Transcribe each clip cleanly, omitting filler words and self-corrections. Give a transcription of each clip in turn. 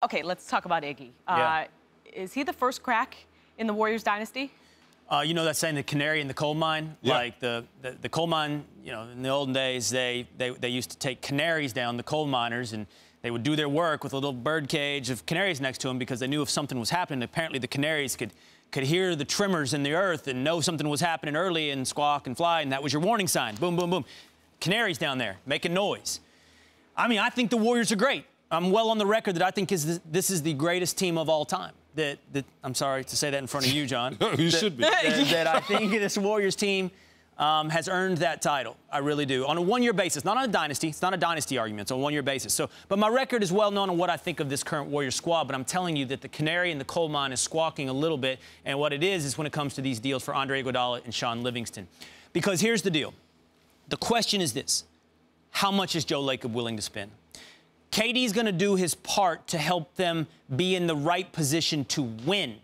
Okay, let's talk about Iggy. Yeah. Is he the first crack in the Warriors dynasty? You know that saying, the canary in the coal mine? Yeah. Like the coal mine, you know, in the olden days, they used to take canaries down, the coal miners, and they would do their work with a little bird cage of canaries next to them because they knew if something was happening. Apparently the canaries could hear the tremors in the earth and know something was happening early and squawk and fly, and that was your warning sign. Boom, boom, boom. Canaries down there making noise. I mean, I think the Warriors are great. I'm well on the record that I think this is the greatest team of all time. I'm sorry to say that in front of you, John. You should be. That I think this Warriors team has earned that title. I really do. On a one-year basis, not on a dynasty. It's not a dynasty argument. It's on a one-year basis. But my record is well known on what I think of this current Warriors squad. But I'm telling you that the canary in the coal mine is squawking a little bit. And what it is when it comes to these deals for Andre Iguodala and Sean Livingston. Because here's the deal. The question is this. How much is Joe Lacob willing to spend? KD's going to do his part to help them be in the right position to win.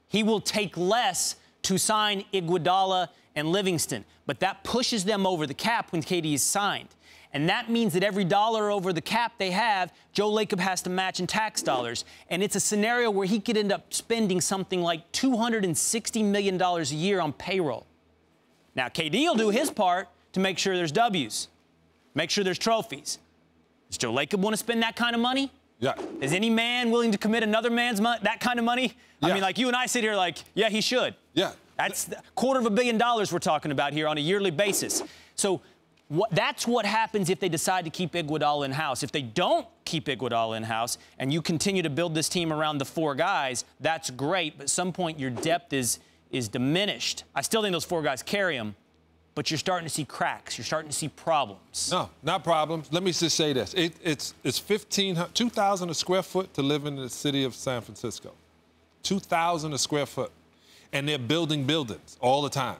He will take less to sign Iguodala and Livingston, but that pushes them over the cap when KD is signed. And that means that every dollar over the cap they have, Joe Lacob has to match in tax dollars. And it's a scenario where he could end up spending something like $260 million a year on payroll. Now, KD will do his part to make sure there's W's, make sure there's trophies. Does Joe Lacob want to spend that kind of money? Yeah. Is any man willing to commit another man's that kind of money? Yeah. I mean, like you and I sit here like, yeah, he should. Yeah. That's $250 million we're talking about here on a yearly basis. So that's what happens if they decide to keep Iguodala in-house. If they don't keep Iguodala in-house and you continue to build this team around the four guys, that's great. But at some point, your depth is diminished. I still think those four guys carry them. But you're starting to see cracks. You're starting to see problems. No, not problems. Let me just say this. It's 2,000 a square foot to live in the city of San Francisco. 2,000 a square foot. And they're building buildings all the time.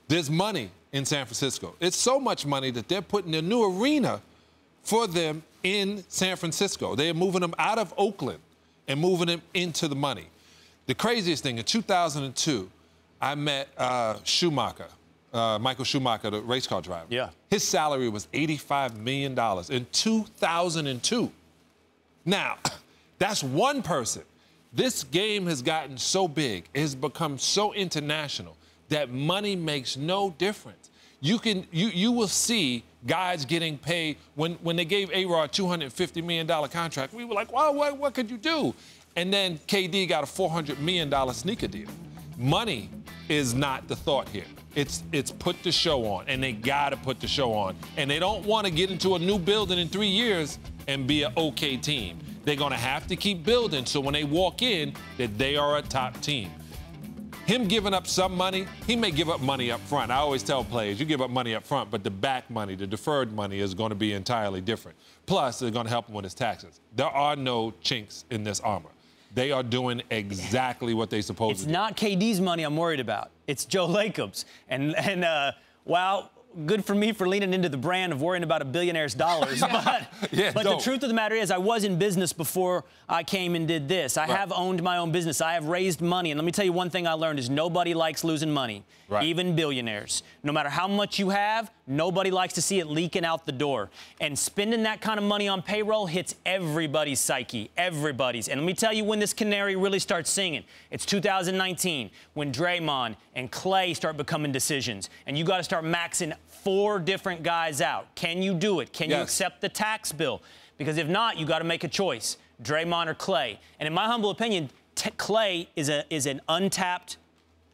There's money in San Francisco. It's so much money that they're putting a new arena for them in San Francisco. They're moving them out of Oakland and moving them into the money. The craziest thing, in 2002, I met Michael Schumacher, the race car driver. Yeah. His salary was $85 million in 2002. Now, that's one person. This game has gotten so big, it has become so international that money makes no difference. You will see guys getting paid. When they gave A-Rod a $250 million contract, we were like, wow, what could you do? And then KD got a $400 million sneaker deal. Money is not the thought here. It's put the show on, and they got to put the show on. And they don't want to get into a new building in 3 years and be an okay team. They're going to have to keep building so when they walk in that they are a top team. Him giving up some money, he may give up money up front. I always tell players, you give up money up front, but the back money, the deferred money is going to be entirely different. Plus, they're going to help him with his taxes. There are no chinks in this armor. They are doing exactly what they're supposed to do. It's not KD's money I'm worried about. It's Joe Lacob's. And well, good for me for leaning into the brand of worrying about a billionaire's dollars. But the truth of the matter is I was in business before I came and did this. I have owned my own business. I have raised money. And let me tell you one thing I learned is nobody likes losing money, even billionaires. No matter how much you have, nobody likes to see it leaking out the door. And spending that kind of money on payroll hits everybody's psyche, everybody's. And let me tell you when this canary really starts singing. It's 2019 when Draymond and Clay start becoming decisions. And you got to start maxing 4 different guys out. Can you do it? Can you accept the tax bill? Because if not, you got to make a choice, Draymond or Clay. And in my humble opinion, Clay is an untapped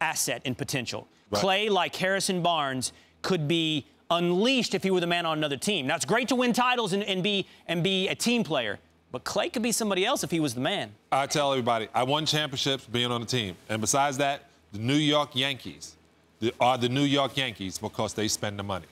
asset in potential. Clay, like Harrison Barnes, could be unleashed if he were the man on another team. Now, it's great to win titles and be a team player, but Clay could be somebody else if he was the man. I tell everybody, I won championships being on the team. And besides that, the New York Yankees are the New York Yankees because they spend the money.